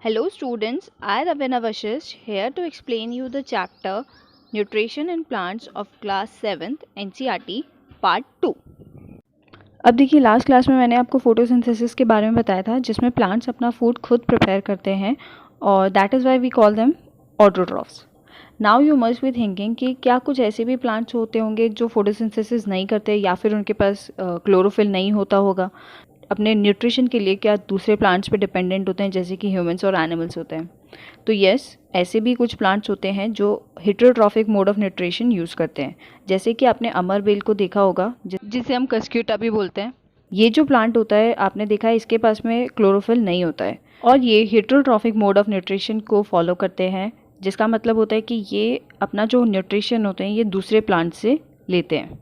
Hello students, I Ravina Vashish here to explain you the chapter Nutrition in Plants of Class 7th NCERT Part 2। अब देखिए last class में मैंने आपको photosynthesis के बारे में बताया था जिसमें प्लांट्स अपना फूड खुद प्रिपेयर करते हैं और that is why we call them autotrophs. Now you must be thinking कि क्या कुछ ऐसे भी प्लांट्स होते होंगे जो फोटोसिंथेसिस नहीं करते या फिर उनके पास क्लोरोफिल नहीं होता होगा। अपने न्यूट्रिशन के लिए क्या दूसरे प्लांट्स पे डिपेंडेंट होते हैं जैसे कि ह्यूमंस और एनिमल्स होते हैं। तो यस, ऐसे भी कुछ प्लांट्स होते हैं जो heterotrophic mode of nutrition use करते हैं, जैसे कि आपने अमर बेल को देखा होगा जिसे हम कस्क्यूटा भी बोलते हैं। ये जो प्लांट होता है आपने देखा है इसके पास में क्लोरोफिल नहीं होता है और ये हेटेरोट्रॉफिक मोड ऑफ न्यूट्रिशन को फॉलो करते हैं, जिसका मतलब होता है कि ये अपना जो न्यूट्रिशन होते हैं ये दूसरे प्लांट से लेते हैं।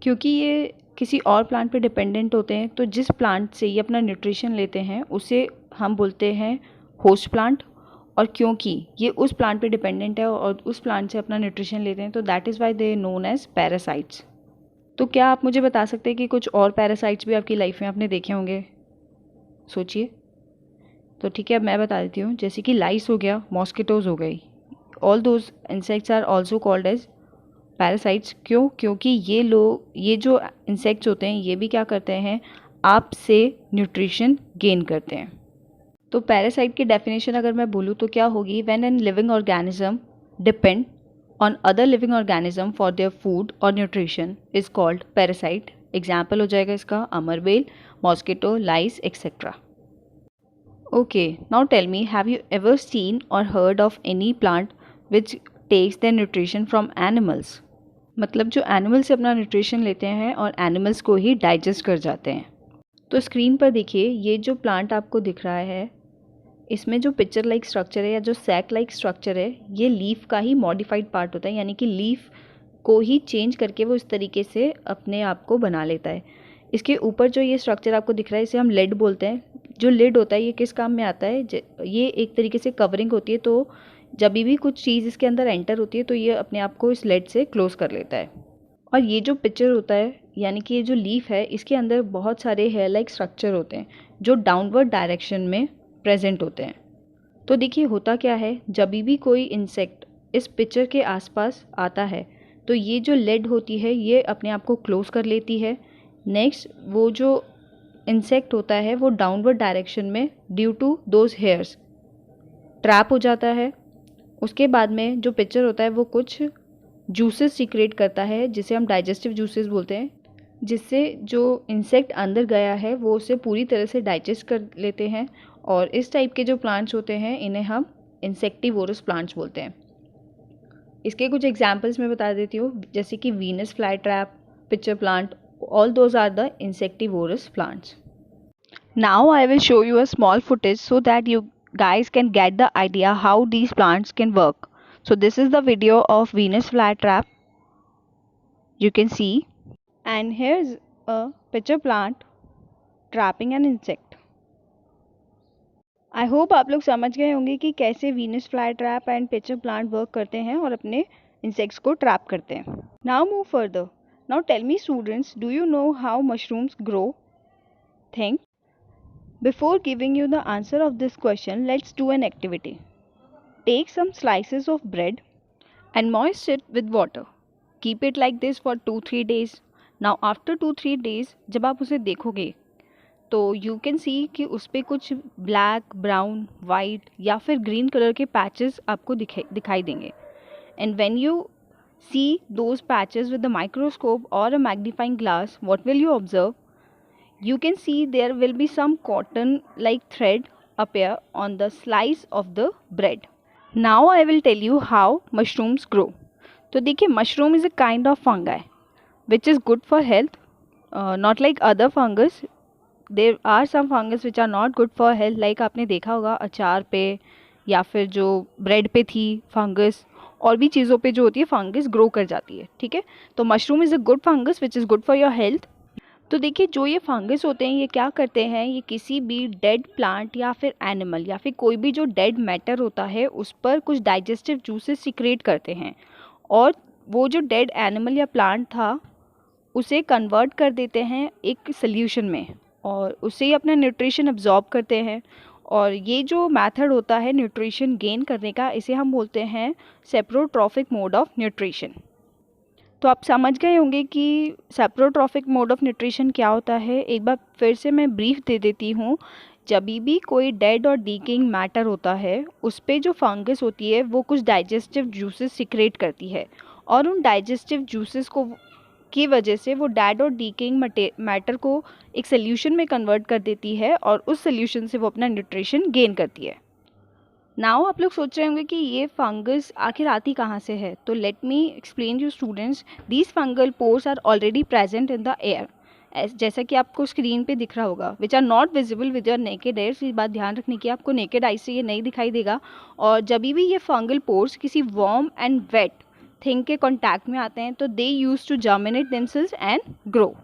क्योंकि ये किसी और प्लांट पे डिपेंडेंट होते हैं तो जिस प्लांट से ये अपना न्यूट्रिशन लेते हैं उसे हम बोलते हैं होस्ट प्लांट, और क्योंकि ये उस प्लांट पे डिपेंडेंट है और उस प्लांट से अपना न्यूट्रिशन लेते हैं तो that is why they known as parasites. तो क्या आप मुझे बता सकते हैं कि कुछ और पैरासाइट्स भी आपकी लाइफ में आपने देखे होंगे? सोचिए। तो ठीक है, अब मैं बता देती हूँ। जैसे कि लाइस हो गया, मॉस्किटोज़ हो गई, all those insects are also called as parasites. क्यों? क्योंकि ये जो इंसेक्ट्स होते हैं ये भी क्या करते हैं, आपसे न्यूट्रिशन गेन करते हैं। तो पैरासाइट की डेफिनेशन अगर मैं बोलूँ तो क्या होगी, when an living organism depend on other living organism for their food or nutrition is called parasite. Example हो जाएगा इसका अमरबेल, mosquito, lice etcetera. Okay, now tell me, have you ever seen or heard of any plant which takes their nutrition from animals? मतलब जो animal से अपना nutrition लेते हैं और एनिमल्स को ही डाइजेस्ट कर जाते हैं। तो स्क्रीन पर देखिए, ये जो प्लांट आपको दिख रहा है इसमें जो पिक्चर लाइक स्ट्रक्चर है या जो सैक लाइक स्ट्रक्चर है ये लीफ का ही मॉडिफाइड पार्ट होता है, यानी कि लीफ को ही चेंज करके वो इस तरीके से अपने आप को बना लेता है। इसके ऊपर जो ये स्ट्रक्चर आपको दिख रहा है इसे हम लिड बोलते हैं। जो लिड होता है ये किस काम में आता है, ये एक तरीके से कवरिंग होती है, तो जब भी कुछ चीज़ इसके अंदर एंटर होती है तो ये अपने आप को इस लिड से क्लोज कर लेता है। और ये जो पिक्चर होता है यानी कि ये जो लीफ है इसके अंदर बहुत सारे हेयर लाइक स्ट्रक्चर होते हैं जो डाउनवर्ड डायरेक्शन में प्रेजेंट होते हैं। तो देखिए होता क्या है, जब भी कोई इंसेक्ट इस पिक्चर के आसपास आता है तो ये जो लिड होती है ये अपने आप को क्लोज कर लेती है। नेक्स्ट वो जो इंसेक्ट होता है वो डाउनवर्ड डायरेक्शन में due to those hairs trap हो जाता है। उसके बाद में जो पिक्चर होता है वो कुछ जूसेस सीक्रेट करता है जिसे हम डाइजेस्टिव जूसेस बोलते हैं, जिससे जो इंसेक्ट अंदर गया है वो उसे पूरी तरह से डाइजेस्ट कर लेते हैं। और इस टाइप के जो प्लांट्स होते हैं इन्हें हम इंसेक्टिवोरस प्लांट्स बोलते हैं। इसके कुछ एग्जांपल्स मैं बता देती हूँ, जैसे कि Venus fly trap, pitcher plant, all those are the insectivorous plants. Now I will show you a small footage so that you guys can get the idea how these plants can work. So this is the video of Venus flytrap. You can see, and here's a pitcher plant trapping an insect. I hope आप लोग समझ गए होंगे कि कैसे Venus fly trap and pitcher plant work करते हैं और अपने इंसेक्ट्स को ट्रैप करते हैं। Now move further. Now tell me students, do you know how mushrooms grow? Think. Before giving you the answer of this question, let's do an activity. Take some slices of bread and moist it with water. Keep it like this for 2-3 days. Now after 2-3 days, जब आप उसे देखोगे तो you can see कि उस पर कुछ black, brown, white या फिर ग्रीन कलर के पैचेस आपको दिखाई देंगे। And when you see those patches with the microscope or a magnifying glass, what will you observe? You can see there will be some cotton like thread appear on the slice of the bread. Now I will tell you how mushrooms grow. तो देखिए, mushroom is a kind of fungi which is good for health, not like other fungus. There are some fungus which are not good for health, like आपने देखा होगा अचार पे या फिर जो ब्रेड पे थी फंगस, और भी चीज़ों पे जो होती है फंगस ग्रो कर जाती है। ठीक है, तो mushroom is a good fungus which is good for your health. तो देखिए, जो ये फंगस होते हैं ये क्या करते हैं, ये किसी भी डेड प्लांट या फिर एनिमल या फिर कोई भी जो डेड मैटर होता है उस पर कुछ डाइजेस्टिव जूसेस सीक्रेट करते हैं और वो जो डेड एनिमल या प्लांट था उसे कन्वर्ट कर देते हैं एक सल्यूशन में और उससे ही अपना न्यूट्रिशन अब्जॉर्ब करते हैं और ये जो मेथड होता है न्यूट्रिशन गेन करने का, इसे हम बोलते हैं सेप्रोट्रॉफिक मोड ऑफ न्यूट्रिशन। तो आप समझ गए होंगे कि सेप्रोट्रॉफिक मोड ऑफ न्यूट्रिशन क्या होता है। एक बार फिर से मैं ब्रीफ दे देती हूँ। जब भी कोई डेड और डीकेइंग मैटर होता है, उस पे जो फंगस होती है वो कुछ डाइजेस्टिव जूसेस सिक्रेट करती है, और उन डाइजेस्टिव जूसेस को की वजह से वो डेड और डीकेइंग मैटर को एक सोल्यूशन में कन्वर्ट कर देती है, और उस सोल्यूशन से वो अपना न्यूट्रिशन गेन करती है। नाउ आप लोग सोच रहे होंगे कि ये फंगस आखिर आती कहाँ से है। तो let me explain you students, these fungal pores are already present in the air, जैसा कि आपको स्क्रीन पे दिख रहा होगा, which are not visible with your naked air. इस बात ध्यान रखने की, आपको नेकेड आई से ये नहीं दिखाई देगा। और जब भी ये फंगल पोर्स किसी वार्म एंड वेट थिंग के कॉन्टैक्ट में आते हैं, तो they use to germinate themselves and grow.